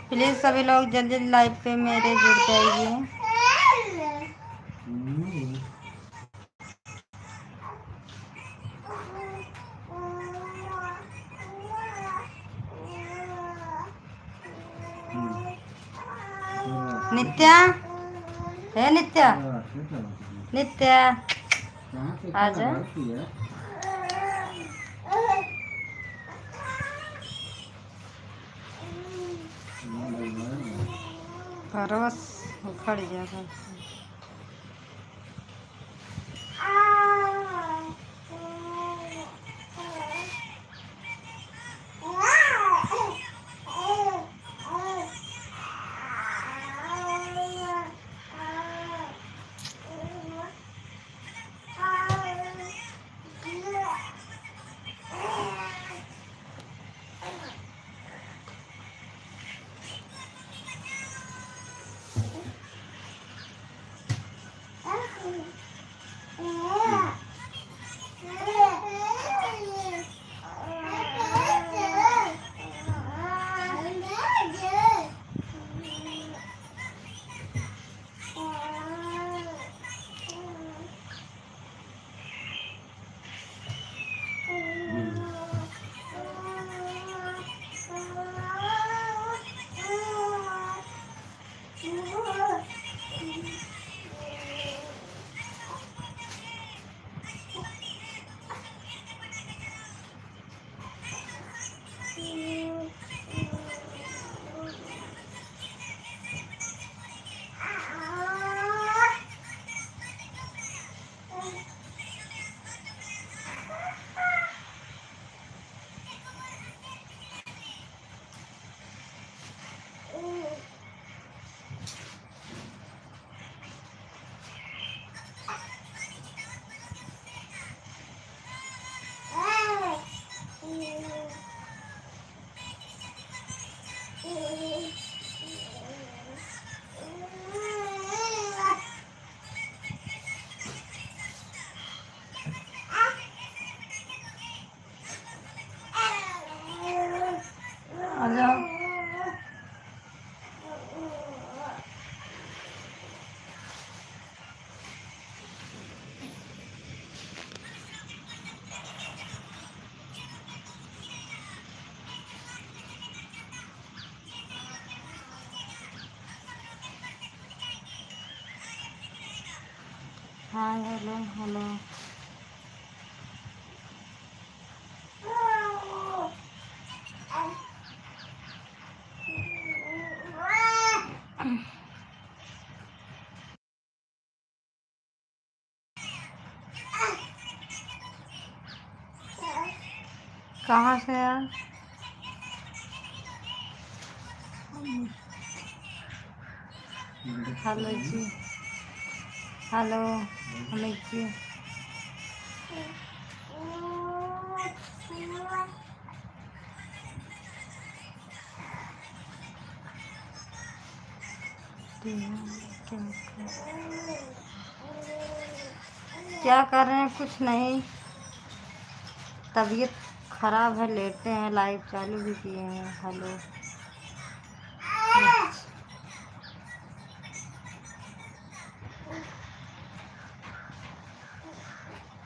Please सभी लोग जल्दी लाइव पे मेरे जुड़ जाइए। नित्या है, नित्या नित्या आजा। बस उखड़ जाएगा। हाँ हेलो हेलो। कहाँ से यार? हेलो जी, हेलो अमित जी। क्या कर रहे हैं? कुछ नहीं, तबीयत खराब है, लेटे हैं। लाइव चालू भी किए हैं। हेलो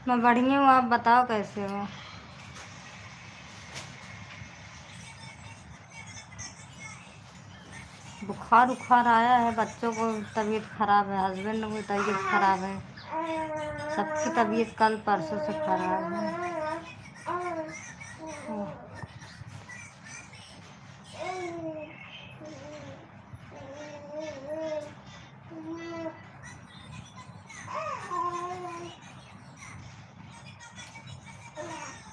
मैं बढ़िया हूँ, आप बताओ कैसे हो? बुखार उखार आया है, बच्चों को तबीयत खराब है, हस्बैंड को तबीयत खराब है, सबकी तबीयत कल परसों से खराब है।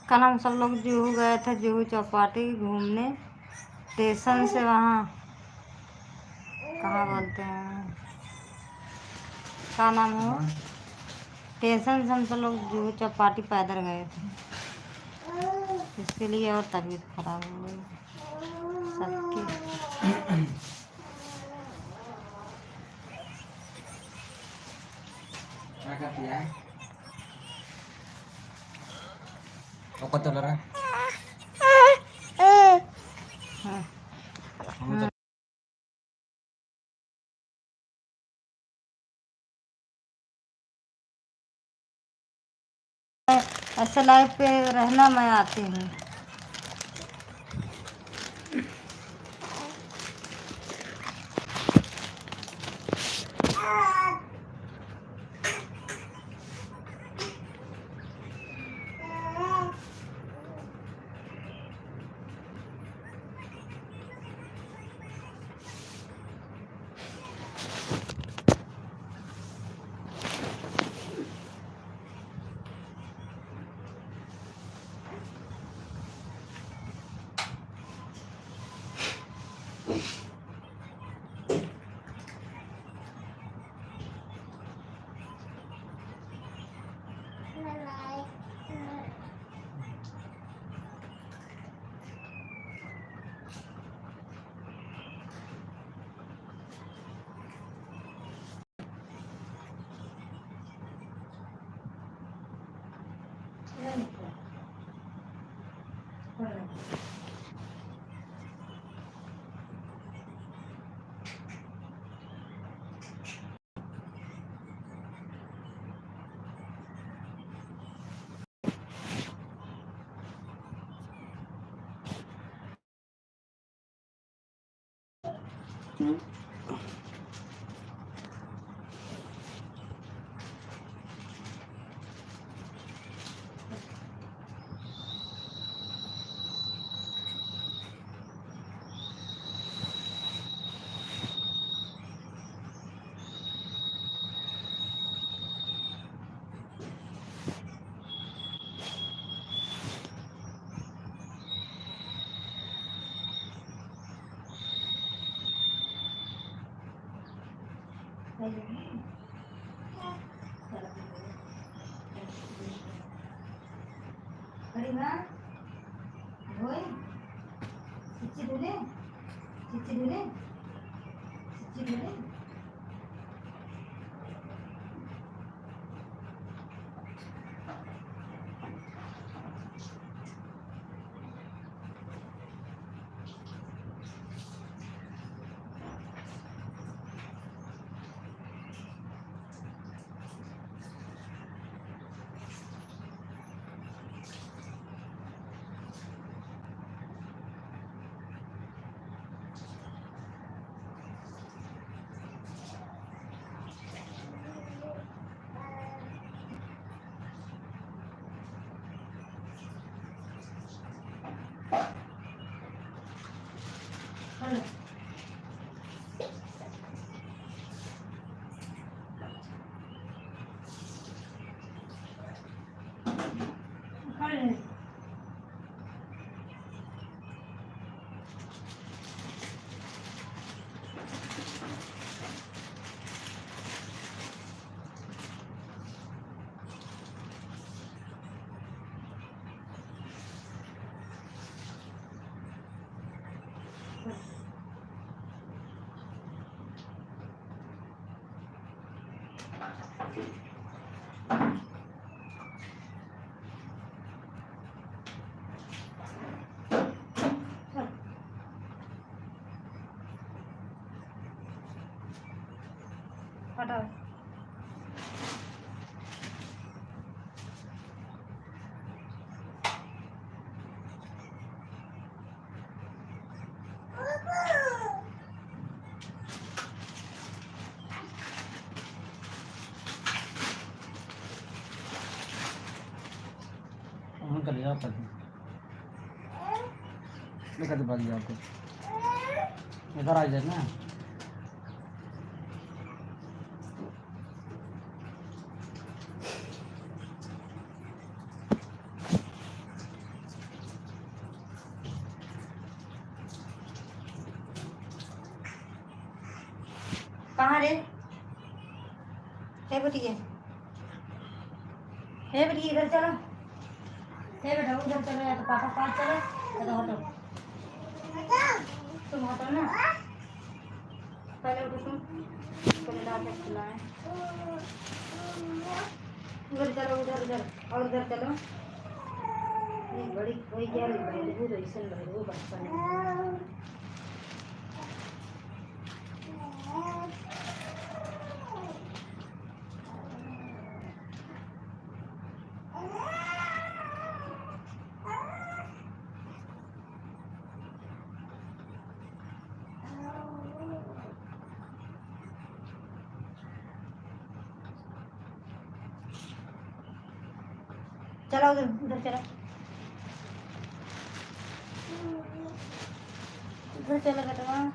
कल हम सब लोग जुहू गए थे, जुहू चौपाटी घूमने। स्टेशन से वहाँ कहाँ बोलते हैं, क्या नाम है, स्टेशन से हम सब लोग जुहू चौपाटी पैदल गए थे, इसके लिए और तबीयत खराब हो गई सबकी। हाँ हमें तो ऐसे लाइफ पे रहना मैं आती हूँ। हटाओ। कर लिया आपका लेकर दे पाएंगे आपको इधर आ जाए ना कहाँ रे? हे बेटिए, हे बेटिए इधर चलो। हे बेटा उधर चलो, या तो पापा पास चलो या तो हटो। तुम हटो ना, पहले उठो तुम, पहले दांत खिलाएं। उधर चलो, उधर उधर और उधर चलो। ये बड़ी कोई क्या बड़ी वो ऐसा लग रहा है वो बचपन है। चला उधर उधर चला, उधर चला बेटा।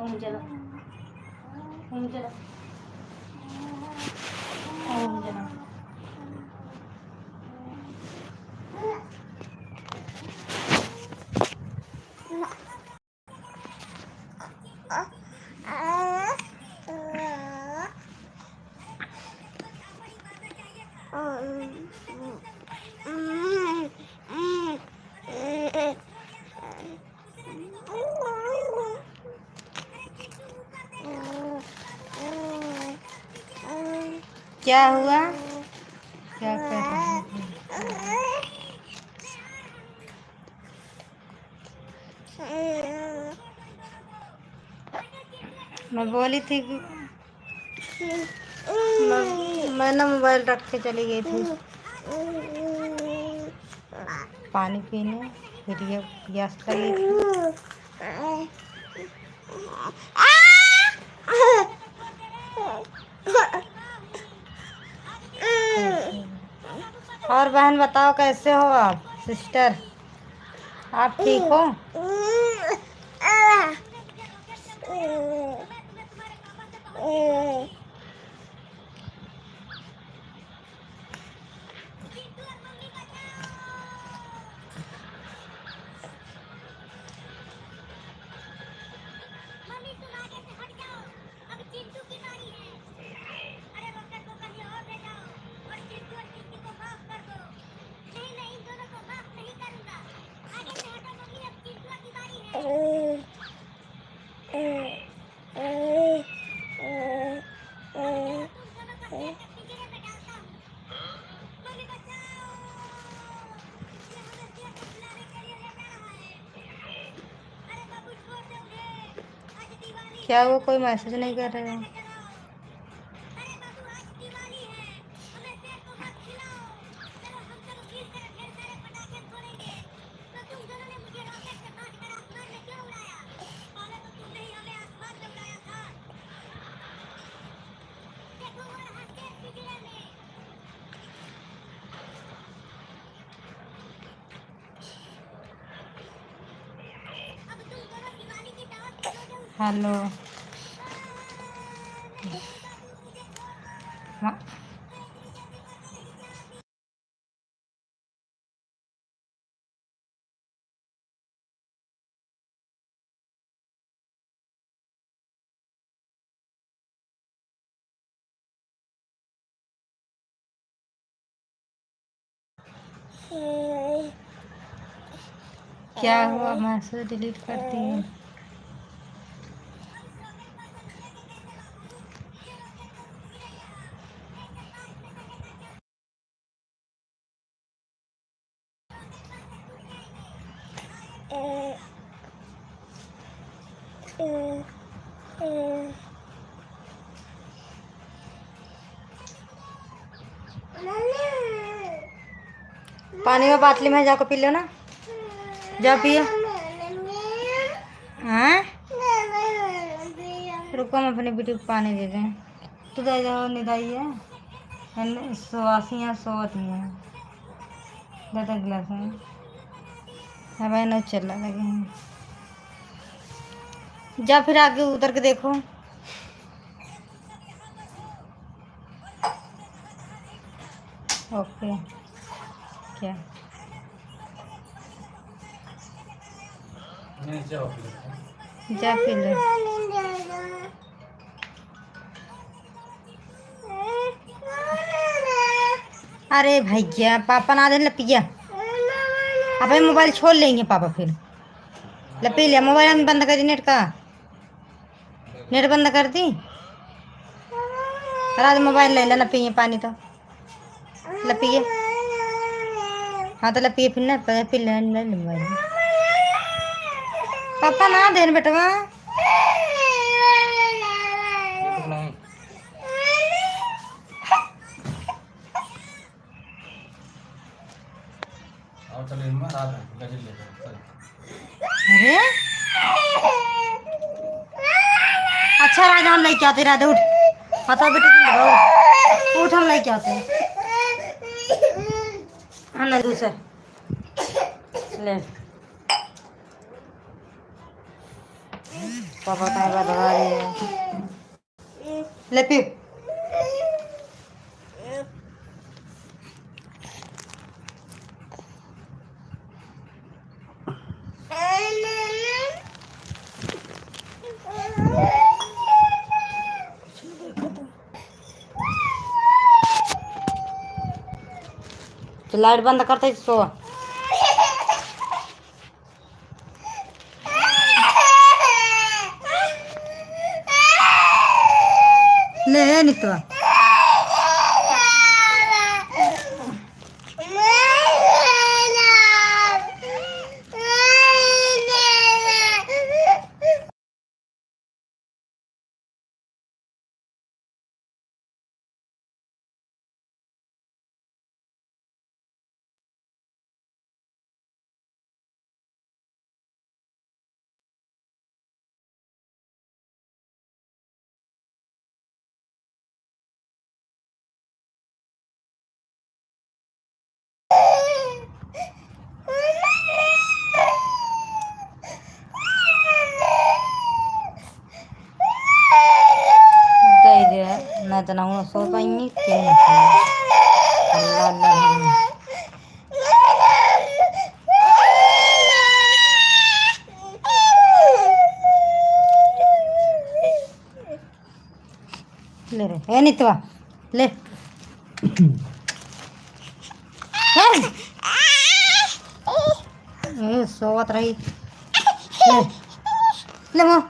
ओम चला, ओम चला, ओम चला। क्या हुआ? क्या कर रहे हैं? मैं बोली थी कि मैं ना मोबाइल रख के चली गई थी पानी पीने, फिर ये प्यास लगी थी। और बहन बताओ कैसे हो आप? सिस्टर आप ठीक हो? क्या वो कोई मैसेज नहीं कर रहे हो? हेलो हाँ। क्या हुआ? मैसेज डिलीट करती है? पानी में बाटली में जाकर पी लो ना, जा पियो। हाँ रुको हम अपनी बेटी को पानी दे दें। तो दे जाओ निदाई है सुवासियाँ सोवत नहीं है दादा गिलास में हवाई न चल लगे हैं। जा फिर आगे उतर के देखो। ओके क्या जा पी लो। अरे भैया पापा ना दे लपिया, अब मोबाइल छोड़ लेंगे पापा फिर। लपी लिया मोबाइल बंद कर दी, नेट का नेट बंद कर दी। रात मोबाइल ले लेना, पिए पानी तो लपिए। हाँ तो लपी फिर ना फिर ले मोबाइल पापा ना देन बेटा और चलो इनमें रात है गजल लेकर चल अरे अच्छा राजा हम लेके आते राधा उठ पता बेटा तुम उठ हम लेके आते हाँ ना दूसरा ले पापा कहीं बदला रही है ले पी तो लाइट बंद करते सो ले निकला मैं तो ना सो पाएंगी अल्लाह अल्लाह ले रे है नितवा ले सोवत रही ले ले मो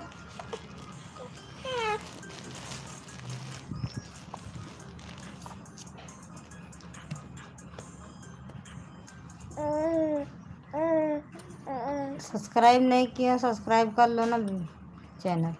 सब्सक्राइब नहीं किया सब्सक्राइब कर लो ना चैनल